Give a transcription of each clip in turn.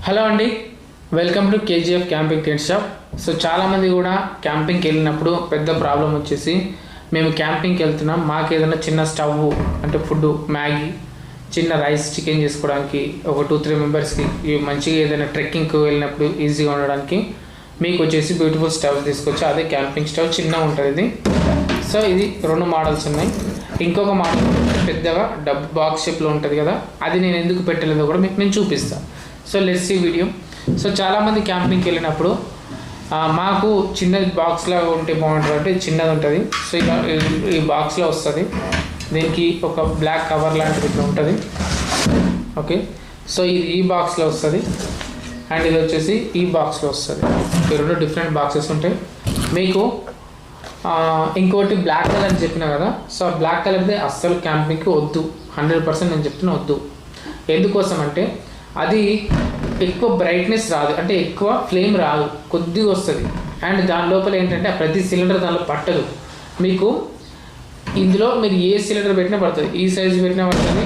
Hello అండి, welcome to KGF camping tent shop. So చాలామంది కూడా క్యాంపింగ్కి వెళ్ళినప్పుడు పెద్ద ప్రాబ్లం వచ్చేసి మేము క్యాంపింగ్కి వెళ్తున్నాం, మాకు ఏదైనా చిన్న స్టవ్ అంటే ఫుడ్ మ్యాగీ చిన్న రైస్ చికెన్ చేసుకోవడానికి ఒక 2-3 మెంబర్స్కి మంచిగా ఏదైనా ట్రెక్కింగ్కి వెళ్ళినప్పుడు ఈజీగా ఉండడానికి మీకు వచ్చేసి బ్యూటిఫుల్ స్టవ్ తీసుకొచ్చి అదే క్యాంపింగ్ స్టవ్ చిన్నగా ఉంటుంది ఇది. సో ఇది 2 మోడల్స్ ఉన్నాయి. ఇంకొక మోడల్ పెద్దగా డబ్బు బాక్స్ షేప్లో ఉంటుంది కదా, అది నేను ఎందుకు పెట్టలేదో కూడా మీకు నేను చూపిస్తాను. So let's see video. So చాలామంది క్యాంపింగ్కి వెళ్ళినప్పుడు మాకు చిన్నది బాక్స్లో ఉంటే బాగుంటుంది అంటే చిన్నది ఉంటుంది. సో ఇలా ఈ బాక్స్లో వస్తుంది, దీనికి ఒక బ్లాక్ కవర్ లాంటిది ఇట్లా ఉంటుంది. ఓకే, సో ఇది ఈ బాక్స్లో వస్తుంది అండ్ ఇది వచ్చేసి ఈ బాక్స్లో వస్తుంది. ఈ 2 డిఫరెంట్ బాక్సెస్ ఉంటాయి. మీకు ఇంకోటి బ్లాక్ కలర్ అని చెప్పినా కదా, సో బ్లాక్ కలర్ది అస్సలు క్యాంపింగ్కి వద్దు, 100% నేను చెప్తున్నా వద్దు. ఎందుకోసం అంటే అది ఎక్కువ బ్రైట్నెస్ రాదు, అంటే ఎక్కువ ఫ్లేమ్ రాదు, కొద్దిగా వస్తుంది. అండ్ దాని లోపల ఏంటంటే ప్రతి సిలిండర్ దానిలో పట్టదు. మీకు ఇందులో మీరు ఏ సిలిండర్ పెట్టినా పడుతుంది, ఈ సైజు పెట్టినా పడుతుంది,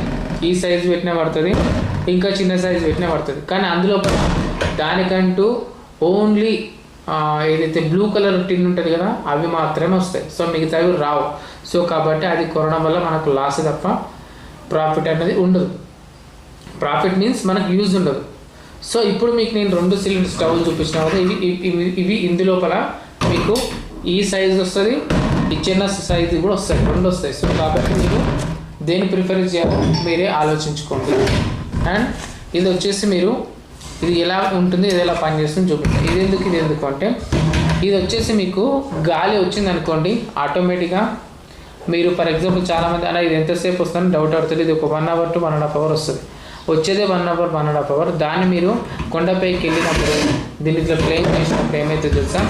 ఈ సైజు పెట్టినా పడుతుంది, ఇంకా చిన్న సైజు పెట్టినా పడుతుంది. కానీ అందులో దానికంటూ ఓన్లీ ఏదైతే బ్లూ కలర్ టిన్ ఉంటుంది కదా అవి మాత్రమే వస్తాయి. సో మిగతావి రావు. సో కాబట్టి అది కొనడం వల్ల మనకు లాస్ తప్ప ప్రాఫిట్ అనేది ఉండదు. ప్రాఫిట్ మీన్స్ మనకు యూజ్ ఉండదు. సో ఇప్పుడు మీకు నేను 2 సిలిండర్ స్టవ్ చూపించిన కదా, ఇవి ఇందులోపల మీకు ఈ సైజు వస్తుంది, ఈ చిన్న సైజు కూడా వస్తాయి, 2 వస్తాయి. సో కాబట్టి మీరు దేని ప్రిఫర్ చేయాలో మీరే ఆలోచించుకోండి. అండ్ ఇది వచ్చేసి మీరు ఇది ఎలా ఉంటుంది, ఇది ఎలా పనిచేస్తుంది చూపిస్తాను. ఇది ఎందుకు అంటే ఇది వచ్చేసి మీకు గాలి వచ్చింది అనుకోండి, ఆటోమేటిక్గా మీరు ఫర్ ఎగ్జాంపుల్ చాలామంది అలా ఇది ఎంతసేపు వస్తుందని డౌట్ అవుతుంది. ఇది ఒక 1 అవర్ to 1.5 hours వస్తుంది, వచ్చేదే 1 అవర్ 1.5 hour. దాన్ని మీరు కొండపైకి వెళ్ళినప్పుడు దీన్ని ఇట్లా ప్లేన్ చేసినప్పుడు ఏమైతే తెలుసా,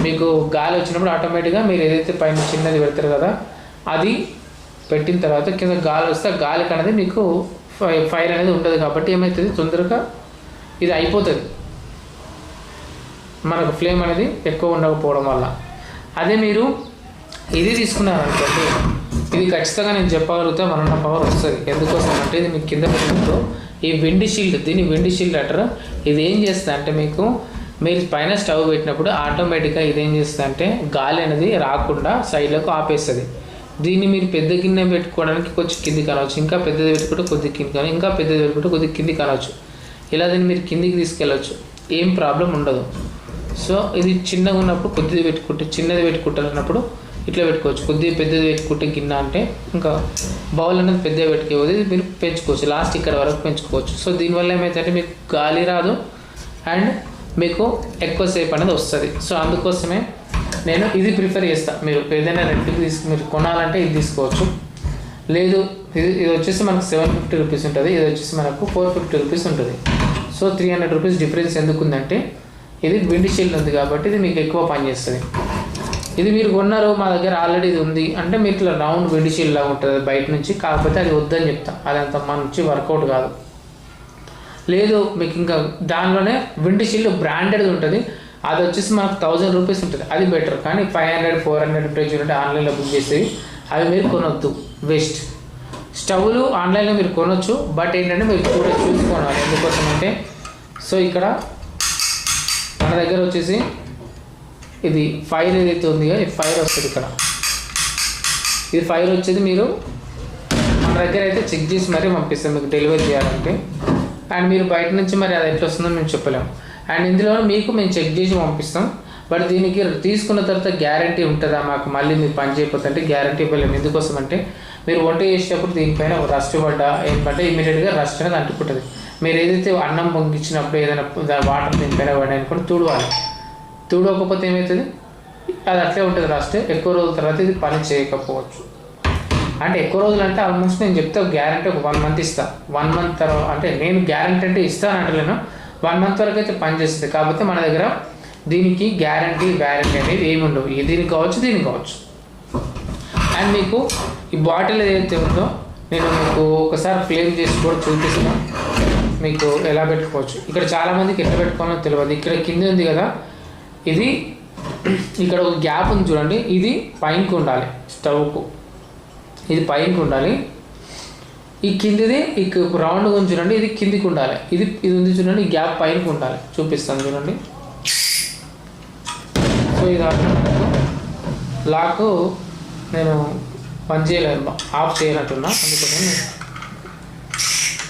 మీకు గాలి వచ్చినప్పుడు ఆటోమేటిక్గా మీరు ఏదైతే పైన చిన్నది పెడతారు కదా అది పెట్టిన తర్వాత కింద గాలి వస్తే గాలికి అనేది మీకు ఫైర్ అనేది ఉంటుంది. కాబట్టి ఏమవుతుంది, తొందరగా ఇది అయిపోతుంది మనకు ఫ్లేమ్ అనేది ఎక్కువ ఉండకపోవడం వల్ల. అదే మీరు ఇది తీసుకున్నారనుకోండి, ఇది ఖచ్చితంగా నేను చెప్పగలుగుతా 1.5 hour వస్తుంది. ఎందుకోసం అంటే ఇది మీకు కింద పెట్టినప్పుడు ఈ విండ్ షీల్డ్, దీన్ని విండ్ షీల్డ్ అంటారు. ఇది ఏం చేస్తుంది అంటే మీకు మీరు పైన స్టవ్ పెట్టినప్పుడు ఆటోమేటిక్గా ఇది ఏం చేస్తుంది అంటే గాలి అనేది రాకుండా సైడ్లకు ఆపేస్తుంది. దీన్ని మీరు పెద్ద గిన్నె పెట్టుకోవడానికి కొంచెం కింది కానవచ్చు, ఇంకా పెద్దది పెట్టుకుంటే కొద్ది కింది కాను, ఇంకా పెద్దది పెట్టుకుంటే కొద్ది కింది కానవచ్చు. ఇలా దీన్ని మీరు కిందికి తీసుకెళ్ళవచ్చు, ఏం ప్రాబ్లం ఉండదు. సో ఇది చిన్నగా ఉన్నప్పుడు కొద్దిది పెట్టుకుంటే, చిన్నది పెట్టుకుంటారు అన్నప్పుడు ఇట్లా పెట్టుకోవచ్చు. కొద్దిగా పెద్దది పెట్టుకుంటే గిన్నె అంటే ఇంకా బౌల్ అనేది పెద్దగా పెట్టుకోవద్దు, ఇది మీరు పెంచుకోవచ్చు, లాస్ట్ ఇక్కడ వరకు పెంచుకోవచ్చు. సో దీనివల్ల ఏమైతే మీకు గాలి రాదు అండ్ మీకు ఎక్కువసేపు అనేది వస్తుంది. సో అందుకోసమే నేను ఇది ప్రిఫర్ చేస్తాను. మీరు ఏదైనా రెంట్కి మీరు కొనాలంటే ఇది తీసుకోవచ్చు. లేదు ఇది వచ్చేసి మనకు 750 రూపీస్ ఉంటుంది, ఇది వచ్చేసి మనకు 450 రూపీస్ ఉంటుంది. సో 300 రూపీస్ డిఫరెన్స్ ఎందుకు ఉందంటే ఇది విండ్ షీల్డ్ ఉంది కాబట్టి ఇది మీకు ఎక్కువ పనిచేస్తుంది. ఇది మీరు కొన్నారు, మా దగ్గర ఆల్రెడీ ఇది ఉంది అంటే మీకు ఇట్లా రౌండ్ విండ్ షీల్డ్ లాగా ఉంటుంది బయట నుంచి, కాకపోతే అది వద్దని చెప్తాం, అది అంత మంచి వర్కౌట్ కాదు. లేదు మీకు ఇంకా దానిలోనే విండ్ షీల్డ్ బ్రాండెడ్ ఉంటుంది, అది వచ్చేసి మనకు 1000 రూపీస్ ఉంటుంది, అది బెటర్. కానీ 500-400 రూపీస్ ఉంటే ఆన్లైన్లో బుక్ చేసేవి అవి మీరు కొనొద్దు, వేస్ట్. స్టవ్లు ఆన్లైన్లో మీరు కొనొచ్చు, బట్ ఏంటంటే మీరు కూడా చూసుకోవాలి. ఎందుకోసం అంటే సో ఇక్కడ మన దగ్గర వచ్చేసి ఇది ఫైర్ ఏదైతే ఉంది కదా, ఇది ఫైర్ వస్తుంది ఇక్కడ, ఇది ఫైర్ వచ్చేది మీరు మన దగ్గర అయితే చెక్ చేసి మరీ పంపిస్తాం మీకు డెలివరీ చేయాలంటే. అండ్ మీరు బయట నుంచి మరి అది ఎట్లా వస్తుందో మేము చెప్పలేము. అండ్ ఇందులో మీకు మేము చెక్ చేసి పంపిస్తాం, బట్ దీనికి తీసుకున్న తర్వాత గ్యారంటీ ఉంటుందా మాకు, మళ్ళీ మీరు పని చేయకపోతే గ్యారంటీ ఇవ్వలేము. ఎందుకోసం అంటే మీరు వంట చేసేటప్పుడు దీనిపైన రస్ట్ పడ్డా ఏంటంటే ఇమీడియట్గా రస్ట్ అనేది అంటుకుంటుంది. మీరు ఏదైతే అన్నం పొంగించినప్పుడు ఏదైనా వాటర్ దీనిపైన పడాయనుకోండి తుడవాలి, తుడవకపోతే ఏమవుతుంది అది అట్లే ఉంటుంది రస్ట్. ఎక్కువ రోజుల తర్వాత ఇది పని చేయకపోవచ్చు. అంటే ఎక్కువ రోజులు అంటే ఆల్మోస్ట్ నేను చెప్తే గ్యారంటీ ఒక 1 month ఇస్తాను. 1 month తర్వాత అంటే నేను గ్యారంటీ అంటే ఇస్తాను అంటలేను, 1 month వరకు అయితే పనిచేస్తుంది. కాకపోతే మన దగ్గర దీనికి గ్యారంటీ వ్యారంటీ అనేది ఏమి ఉండవు, దీనికి కావచ్చు. అండ్ మీకు ఈ బాటిల్ ఏదైతే ఉందో నేను మీకు ఒకసారి ఫ్లేమ్ చేసి కూడా చూపిస్తాను మీకు ఎలా పెట్టుకోవచ్చు. ఇక్కడ చాలామందికి ఎట్లా పెట్టుకోవాలో తెలియదు. ఇక్కడ కింద ఉంది కదా, ఇది ఇక్కడ ఒక గ్యాప్ ఉంది చూడండి, ఇది పైనకి ఉండాలి, స్టవ్కు ఇది పైనకి ఉండాలి. ఈ కిందిది రౌండ్గా ఉంది చూడండి, ఇది కిందికి ఉండాలి, ఇది ఉంది చూడండి, ఈ గ్యాప్ పైనకి ఉండాలి. చూపిస్తాను చూడండి. సో ఇది లాక్ నేను పని చేయలేదు, ఆఫ్ చేయనట్టున్నా, అందుకోసం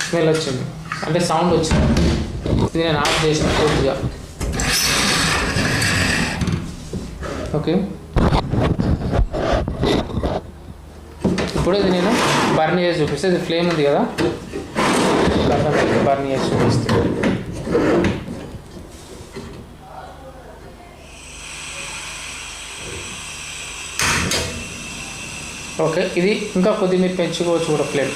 స్మెల్ వచ్చింది, అంటే సౌండ్ వచ్చింది. ఇది నేను ఆఫ్ చేసిన పూర్తిగా. ఓకే, ఇప్పుడు ఇది నేను బర్న్ చేసి చూపిస్తే, ఇది ఫ్లేమ్ ఉంది కదా, బర్న్ చేసి చూపిస్తే ఓకే. ఇది ఇంకా కొద్దిగా మీరు పెంచుకోవచ్చు కూడా ఫ్లేమ్.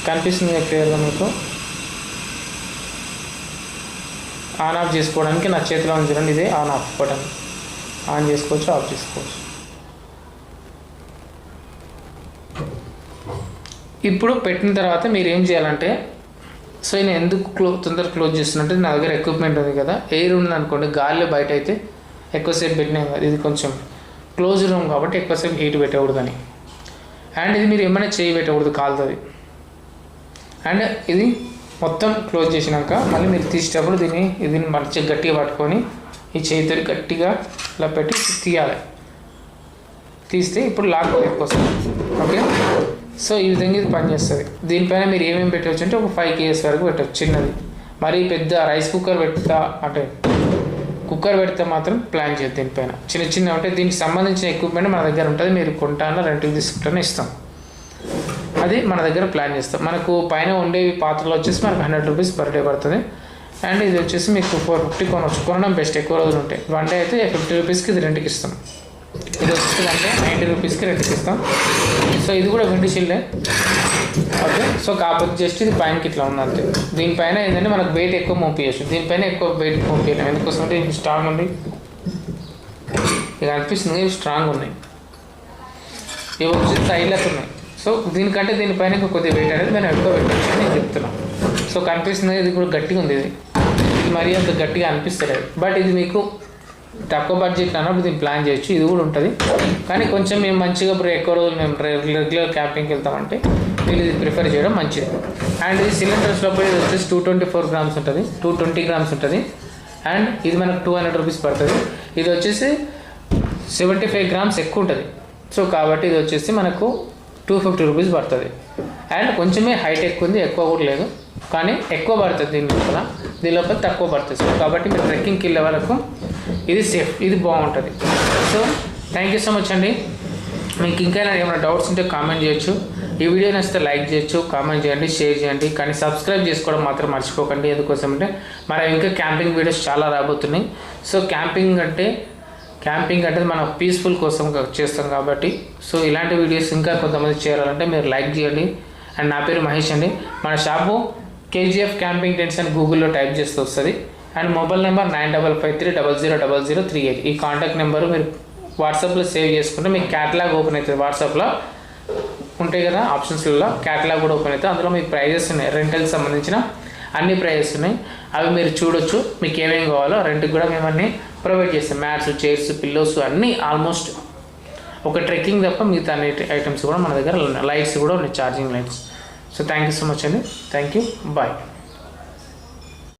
కనిపిస్తుంది క్లియర్గా మీకు. ఆన్ ఆఫ్ చేసుకోవడానికి నా చేతిలో ఉంది చూడండి, ఇదే ఆన్ ఆఫ్ బటన్. ఆన్ చేసుకోవచ్చు, ఆఫ్ చేసుకోవచ్చు. ఇప్పుడు పెట్టిన తర్వాత మీరు ఏం చేయాలంటే, సో నేను ఎందుకు తొందరగా క్లోజ్ చేస్తున్నట్టు, నా దగ్గర ఎక్విప్మెంట్ ఉంది కదా, ఎయిర్ ఉంది అనుకోండి, గాలిలో బయట అయితే ఎక్కువసేపు పెట్టినాం కదా, ఇది కొంచెం క్లోజ్ రూమ్ కాబట్టి ఎక్కువసేపు హీట్ పెట్టకూడదని. అండ్ ఇది మీరు ఏమైనా చేయి పెట్టకూడదు, కాలుతుంది. అండ్ ఇది మొత్తం క్లోజ్ చేసినాక మళ్ళీ మీరు తీసేటప్పుడు దీన్ని మంచిగా గట్టిగా పట్టుకొని ఈ చేతితో గట్టిగా ఇలా పెట్టి తీయాలి. తీస్తే ఇప్పుడు లాక్ వస్తుంది. ఓకే, సో ఈ విధంగా ఇది పనిచేస్తుంది. దీనిపైన మీరు ఏమేమి పెట్టవచ్చు అంటే ఒక 5 kgs వరకు పెట్టవచ్చు, చిన్నది. మరి పెద్ద రైస్ కుక్కర్ పెడతా అంటే కుక్కర్ పెడితే మాత్రం ప్లాన్ చేయదు. దీనిపైన చిన్న అంటే దీనికి సంబంధించిన ఎక్విప్మెంట్ మన దగ్గర ఉంటుంది, మీరు కొంటానో రెంట్కి తీసుకుంటానో ఇస్తాం, అది మన దగ్గర ప్లాన్ చేస్తాం. మనకు పైన ఉండేవి పాత్రలు వచ్చేసి మనకు 100 రూపీస్ పర్ డే పడుతుంది. అండ్ ఇది వచ్చేసి మీకు 450 కొనవచ్చు, కొనడం బెస్ట్, ఎక్కువ రోజులు ఉంటాయి. 1 డే అయితే 50 రూపీస్కి ఇది రెంట్కి ఇస్తాం. ఇది వచ్చేసి 1 డే 90 రూపీస్కి రెంట్కి ఇస్తాం. సో ఇది కూడా విండ్ షీల్డే. ఓకే, సో కాకపోతే జస్ట్ ఇది పైనకి ఇట్లా ఉంది అంతే. దీనిపైన ఏంటంటే మనకు వెయిట్ ఎక్కువ మోపియచ్చు, దీనిపైన ఎక్కువ వెయిట్ మోపియలేము. ఎందుకోసం అంటే ఇవి స్ట్రాంగ్ ఉంది, ఇక అనిపిస్తుంది ఇవి స్ట్రాంగ్ ఉన్నాయి, ఇవి వచ్చి టైలర్స్ ఉన్నాయి. సో దీనికంటే దీనిపైన కొద్దిగా వెయిట్ అనేది నేను ఎక్కువ పెట్టచ్చు అని నేను చెప్తున్నాను. సో కనిపిస్తుంది ఇది కూడా గట్టిగా ఉంది, ఇది మరీ అంత గట్టిగా అనిపిస్తలేదు. బట్ ఇది మీకు తక్కువ బడ్జెట్ అన్నప్పుడు దీన్ని ప్లాన్ చేయొచ్చు, ఇది కూడా ఉంటుంది. కానీ కొంచెం మేము మంచిగా ఎక్కువ రోజులు మేము రెగ్యులర్ క్యాంపింగ్కి వెళ్తామంటే వీళ్ళు ఇది ప్రిఫర్ చేయడం మంచిది. అండ్ ఇది సిలిండర్స్లో పోయి ఇది వచ్చేసి 224 grams ఉంటుంది, 220 grams ఉంటుంది. అండ్ ఇది మనకు 200 రూపీస్ పడుతుంది. ఇది వచ్చేసి 75 grams ఎక్కువ ఉంటుంది. సో కాబట్టి ఇది వచ్చేసి మనకు 250 రూపీస్ పడుతుంది. అండ్ కొంచెమే హైట్ ఎక్కువ ఉంది, ఎక్కువ కూడా లేదు, కానీ ఎక్కువ పడుతుంది దీని లోపల తక్కువ పడుతుంది. సో కాబట్టి మీరు ట్రెక్కింగ్కి వెళ్ళే వరకు ఇది సేఫ్, ఇది బాగుంటుంది. So thank you so much అండి. మీకు ఇంకా ఏమైనా డౌట్స్ ఉంటే కామెంట్ చేయొచ్చు. ఈ వీడియో నచ్చితే లైక్ చేయొచ్చు, కామెంట్ చేయండి, షేర్ చేయండి. కానీ సబ్స్క్రైబ్ చేసుకోవడం మాత్రం మర్చిపోకండి. ఎందుకోసం అంటే మన ఇంకా క్యాంపింగ్ వీడియోస్ చాలా రాబోతున్నాయి. సో క్యాంపింగ్ అంటే మనం పీస్ఫుల్ కోసం చేస్తాం కాబట్టి, సో ఇలాంటి వీడియోస్ ఇంకా కొంతమంది చేయాలంటే మీరు లైక్ చేయండి. అండ్ నా పేరు మహేష్ అండి. మన షాపు KGF క్యాంపింగ్ టెంట్స్ అని గూగుల్లో టైప్ చేస్తే వస్తుంది. And mobile number 9553000038. ఈ కాంటాక్ట్ నెంబరు మీరు వాట్సాప్లో సేవ్ చేసుకుంటే మీకు క్యాటలాగ్ ఓపెన్ అవుతుంది. వాట్సాప్లో ఉంటాయి కదా ఆప్షన్స్లలో క్యాటలాగ్ కూడా ఓపెన్ అవుతుంది. అందులో మీకు ప్రైజెస్ ఉన్నాయి, రెంటల్కి సంబంధించిన అన్ని ప్రైజెస్ ఉన్నాయి, అవి మీరు చూడొచ్చు. మీకు ఏమేమి కావాలో రెంట్కి కూడా మేము అన్నీ ప్రొవైడ్ చేస్తాం. మ్యాట్స్, చైర్స్, పిల్లోస్ అన్నీ ఆల్మోస్ట్ ఒక ట్రెక్కింగ్ తప్ప మిగతా అన్ని ఐటమ్స్ కూడా మన దగ్గర ఉన్నాయి. లైట్స్ కూడా ఉన్నాయి, charging lights. So thank you so much అండి. Thank you, bye.